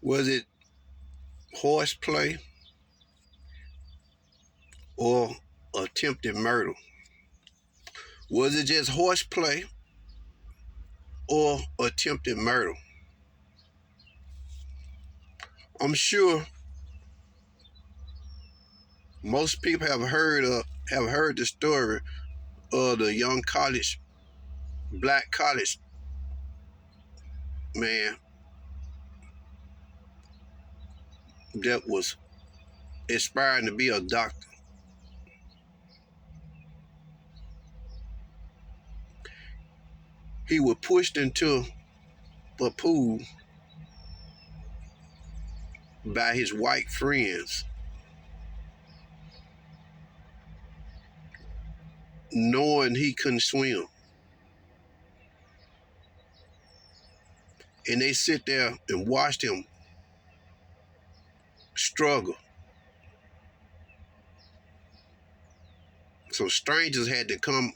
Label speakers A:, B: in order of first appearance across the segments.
A: Was it horseplay or attempted murder? Was it just horseplay or attempted murder? I'm sure most people have heard the story of the young black college man that was aspiring to be a doctor. He was pushed into a pool by his white friends, knowing he couldn't swim. And they sit there and watched him struggle. So strangers had to come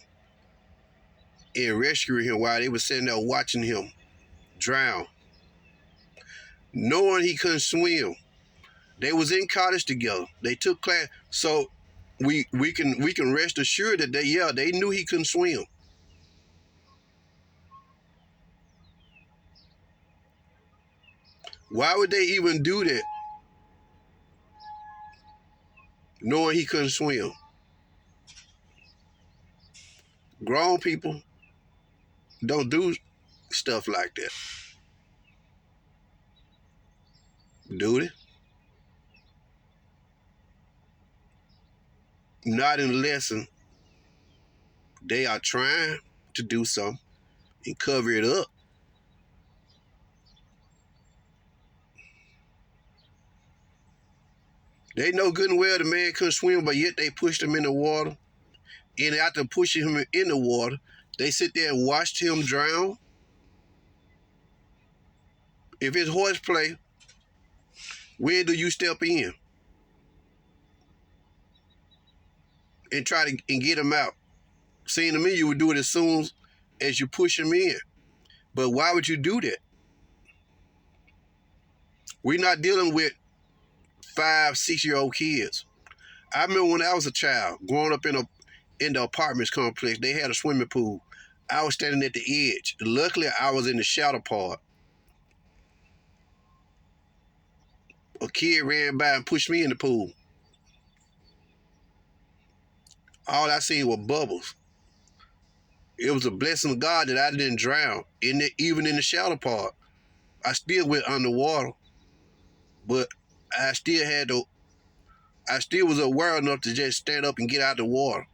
A: and rescue him while they were sitting there watching him drown. Knowing he couldn't swim. They was in college together. They took class. So we can rest assured that they knew he couldn't swim. Why would they even do that? Knowing he couldn't swim. Grown people don't do stuff like that. Do they? Not unless they are trying to do something and cover it up. They know good and well the man couldn't swim, but yet they pushed him in the water. And after pushing him in the water, they sit there and watched him drown. If it's horseplay, when do you step in and try to get him out? Seeing to me, you would do it as soon as you push him in. But why would you do that? We're not dealing with 5, 6-year-old kids. I remember when I was a child, growing up in the apartments complex, they had a swimming pool. I was standing at the edge. Luckily, I was in the shallow part. A kid ran by and pushed me in the pool. All I seen were bubbles. It was a blessing of God that I didn't drown, even in the shallow part. I still went underwater, but I still was aware enough to just stand up and get out of the water.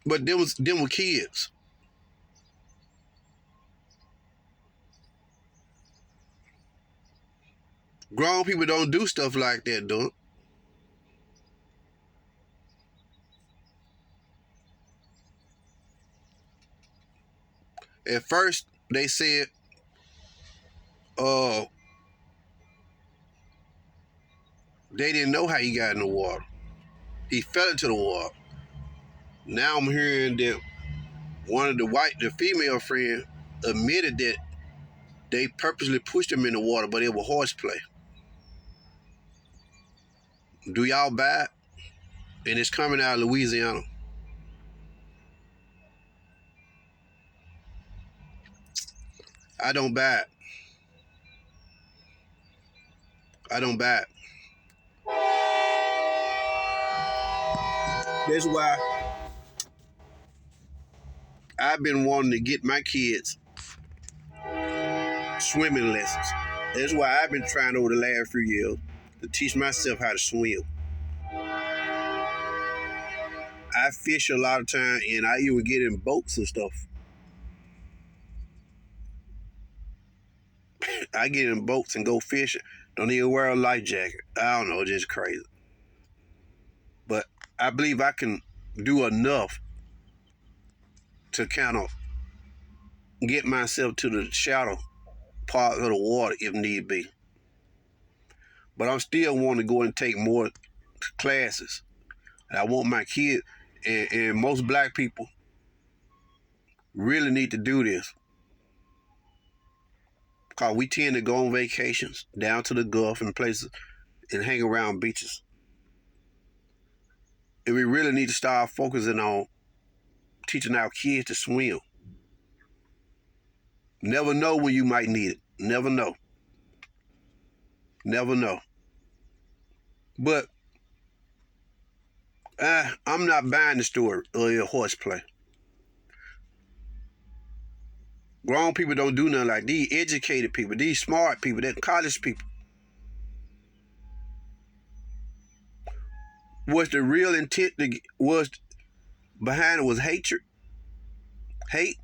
A: But them were kids. Grown people don't do stuff like that, though. At first, they said, they didn't know how he got in the water. He fell into the water. Now I'm hearing that one of the female friend admitted that they purposely pushed him in the water, but it was horseplay. Do y'all buy it? And it's coming out of Louisiana. I don't buy it. I don't buy it. That's why I've been wanting to get my kids swimming lessons. That's why I've been trying over the last few years to teach myself how to swim. I fish a lot of time, and I even get in boats and stuff. I get in boats and go fishing. Don't even wear a life jacket. I don't know, just crazy. But I believe I can do enough to kind of get myself to the shallow part of the water if need be. But I'm still wanting to go and take more classes. And I want my kids, and most black people really need to do this. Cause we tend to go on vacations down to the Gulf and places and hang around beaches. And we really need to start focusing on teaching our kids to swim. Never know when you might need it. Never know. Never know. But I'm not buying the story of your horseplay. Grown people don't do nothing like these educated people, these smart people, they're college people. Was the real intent was behind it was hatred? Hate?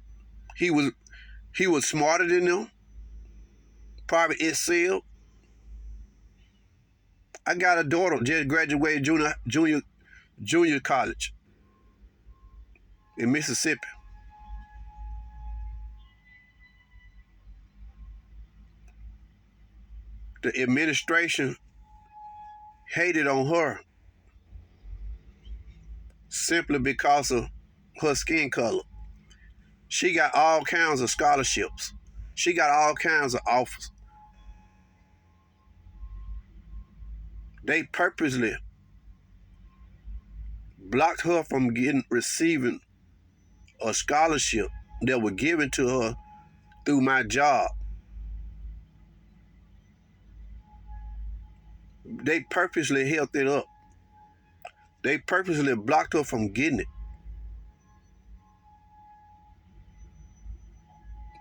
A: He was smarter than them. Probably excelled. I got a daughter just graduated junior college in Mississippi. The administration hated on her simply because of her skin color. She got all kinds of scholarships. She got all kinds of offers. They purposely blocked her from receiving a scholarship that was given to her through my job. They purposely held it up. They purposely blocked her from getting it.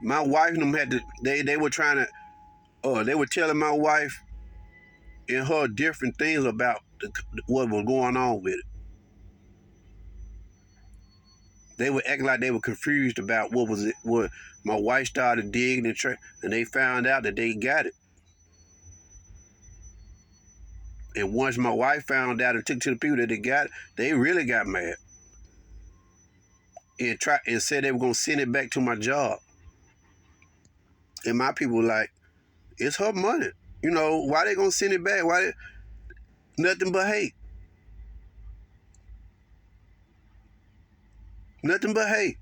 A: My wife and them had to. They were trying to. They were telling my wife and her different things about what was going on with it. They were acting like they were confused about what was it. What my wife started digging and they found out that they got it. And once my wife found out and took to the people that they got it, they really got mad and said they were gonna send it back to my job. And my people were like, "It's her money. You know why they gonna send it back? Nothing but hate. Nothing but hate."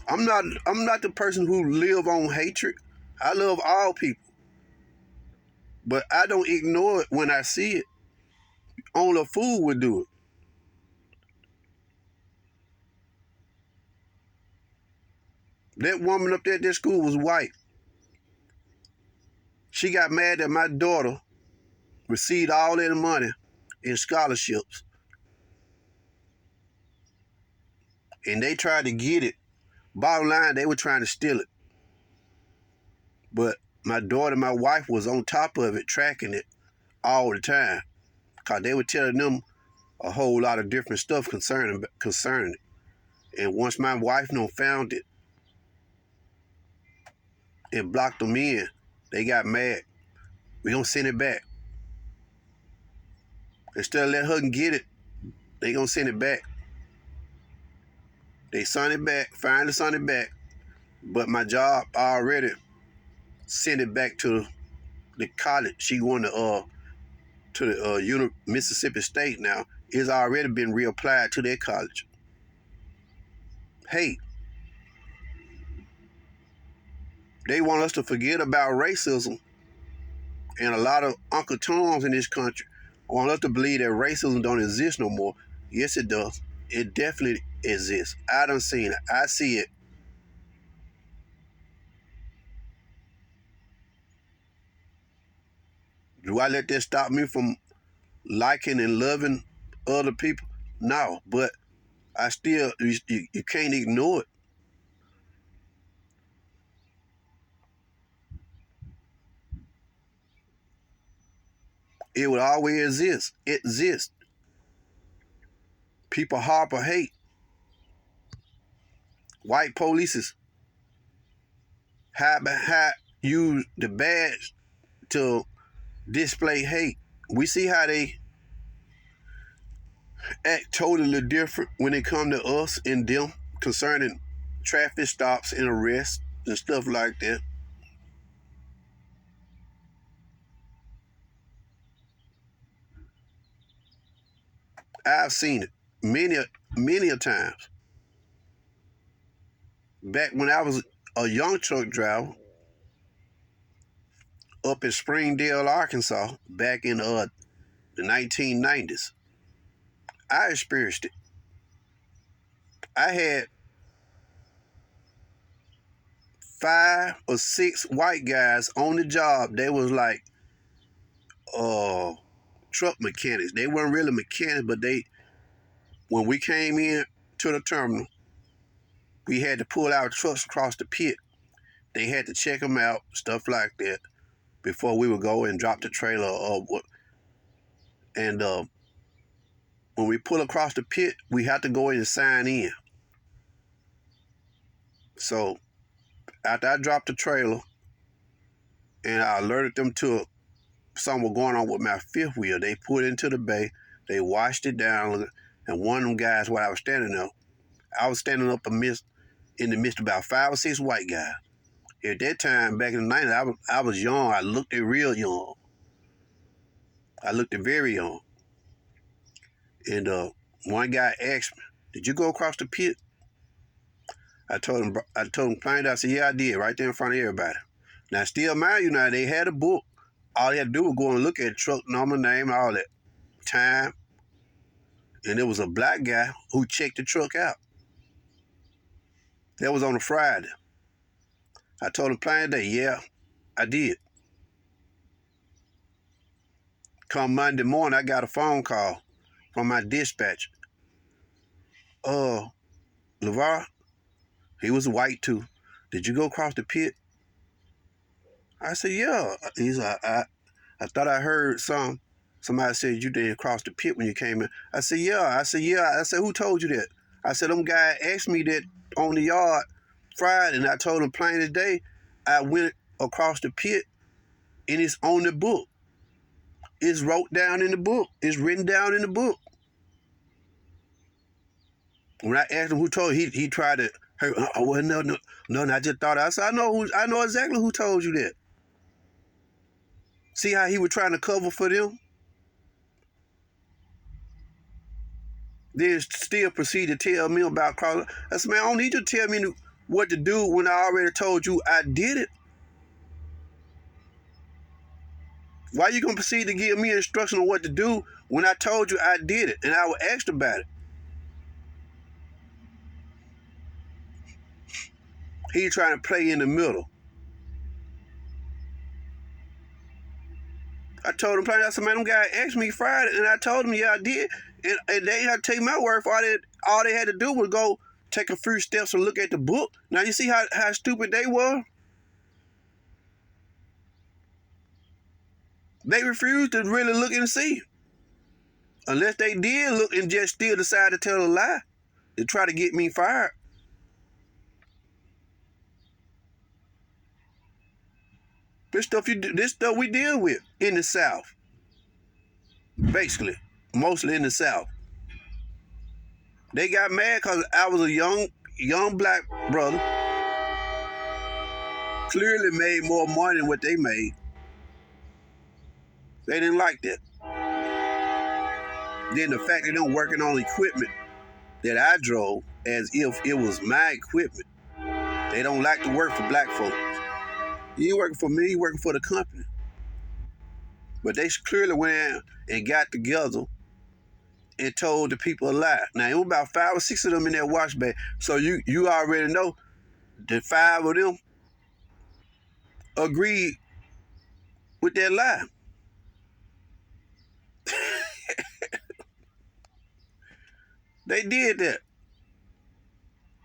A: I'm not the person who live on hatred. I love all people. But I don't ignore it when I see it. Only a fool would do it. That woman up there at that school was white. She got mad that my daughter received all that money in scholarships. And they tried to get it. Bottom line, they were trying to steal it. But my daughter, my wife was on top of it, tracking it all the time. Because they were telling them a whole lot of different stuff concerning it. And once my wife found it and blocked them in, they got mad. We gonna send it back. Instead of let her get it, they gonna send it back. They finally sent it back. But my job already sent it back to the college. She going to the Mississippi State now. It's already been reapplied to their college. Hate. They want us to forget about racism. And a lot of Uncle Toms in this country want us to believe that racism don't exist no more. Yes, it does. It definitely exists. I done seen it. I see it. Do I let that stop me from liking and loving other people? No, but I still, you can't ignore it. It will always exist. It exists. People harbor hate. White polices use the badge to display hate. We see how they act totally different when it come to us and them concerning traffic stops and arrests and stuff like that. I've seen it many a times. Back when I was a young truck driver up in Springdale, Arkansas, back in the 1990s. I experienced it. I had 5 or 6 white guys on the job. They was like truck mechanics. They weren't really mechanics, but when we came in to the terminal, we had to pull our trucks across the pit. They had to check them out, stuff like that, before we would go and drop the trailer or what. And when we pull across the pit, we have to go in and sign in. So after I dropped the trailer and I alerted them to something was going on with my fifth wheel, they put it into the bay, they washed it down, and one of them guys, while I was standing up in the midst of about 5 or 6 white guys. At that time, back in the 90s, I was young. I looked it real young. I looked it very young. And one guy asked me, "Did you go across the pit?" I told him plain. I said, "Yeah, I did, right there in front of everybody." Now, still mind you, now they had a book. All they had to do was go and look at the truck number, name, all that, time. And there was a black guy who checked the truck out. That was on a Friday. I told him plain day, "Yeah, I did." Come Monday morning, I got a phone call from my dispatcher. LeVar, he was white too. "Did you go across the pit?" I said, "Yeah." He's like, I thought I heard somebody said you didn't cross the pit when you came in. I said, "Yeah." I said, "Who told you that?" I said, "Them guy asked me that on the yard Friday," and I told him plain as day, I went across the pit, and it's on the book. It's wrote down in the book. It's written down in the book. When I asked him who told you, he tried to, well, no, I just thought. I said, I know exactly who told you that. See how he was trying to cover for them? Then still proceed to tell me about crossing. I said, "Man, I don't need you to tell me what to do when I already told you I did it. Why you gonna proceed to give me instruction on what to do when I told you I did it and I was asked about it?" He trying to play in the middle. I told him, I said, "Man, them guy asked me Friday," and I told him, "Yeah, I did." And they had to take my word for it. All they had to do was go take a few steps and look at the book. Now you see how stupid they were? They refused to really look and see. Unless they did look and just still decide to tell a lie to try to get me fired. This stuff we deal with in the South. Basically. Mostly in the South. They got mad because I was a young black brother. Clearly made more money than what they made. They didn't like that. Then the fact that them working on equipment that I drove as if it was my equipment. They don't like to work for black folks. You ain't working for me, you working for the company. But they clearly went and got together and told the people a lie. Now, it was about 5 or 6 of them in that wash bay. So you already know that 5 of them agreed with that lie. They did that.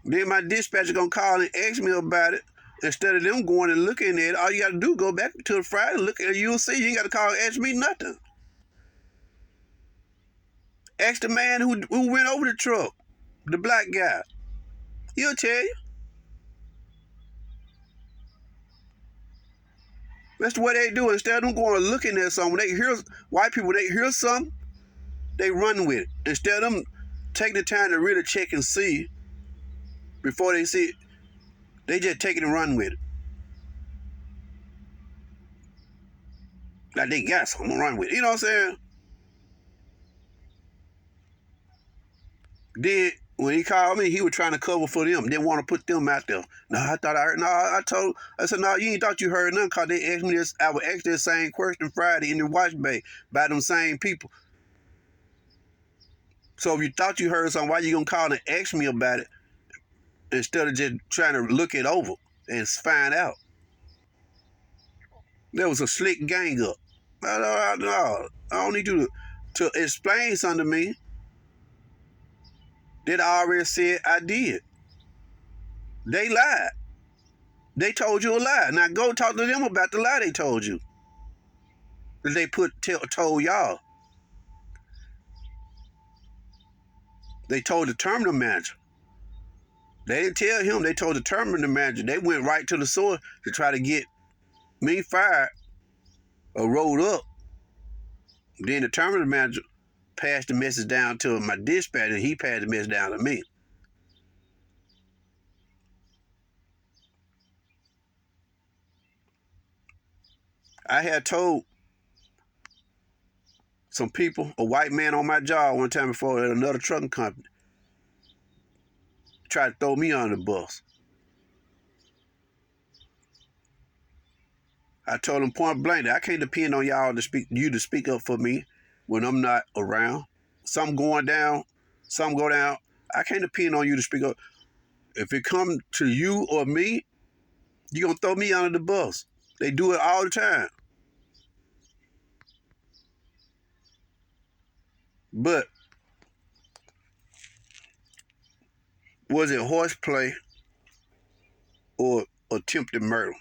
A: Then my dispatcher gonna call and ask me about it. Instead of them going and looking at it, all you gotta do is go back to the Friday and look at it. You'll see. You ain't gotta call and ask me nothing. Ask the man who went over the truck, the black guy. He'll tell you. That's the way they do it. Instead of them going and looking at something, they hear white people, they hear something, they run with it. Instead of them taking the time to really check and see before they see it, they just take it and run with it. Like they got something to run with it. You know what I'm saying? Then when he called me, he was trying to cover for them. Didn't want to put them out there. No, I thought I heard. No, I said, no, you ain't thought you heard nothing because they asked me this. I would ask this same question Friday in the wash bay by them same people. So if you thought you heard something, why you gonna call and ask me about it instead of just trying to look it over and find out? There was a slick gang up. No, I don't need you to explain something to me that I already said I did. They lied. They told you a lie. Now go talk to them about the lie they told you. That they told y'all. They told the terminal manager. They didn't tell him. They told the terminal manager. They went right to the source to try to get me fired or rolled up. Then the terminal manager passed the message down to my dispatcher, and he passed the message down to me. I had told some people, a white man on my job one time before at another trucking company, tried to throw me on the bus. I told him point blank that I can't depend on y'all to speak up for me when I'm not around. Something going down, something go down. I can't depend on you to speak up. If it come to you or me, you gonna throw me under the bus. They do it all the time. But was it horseplay or attempted murder?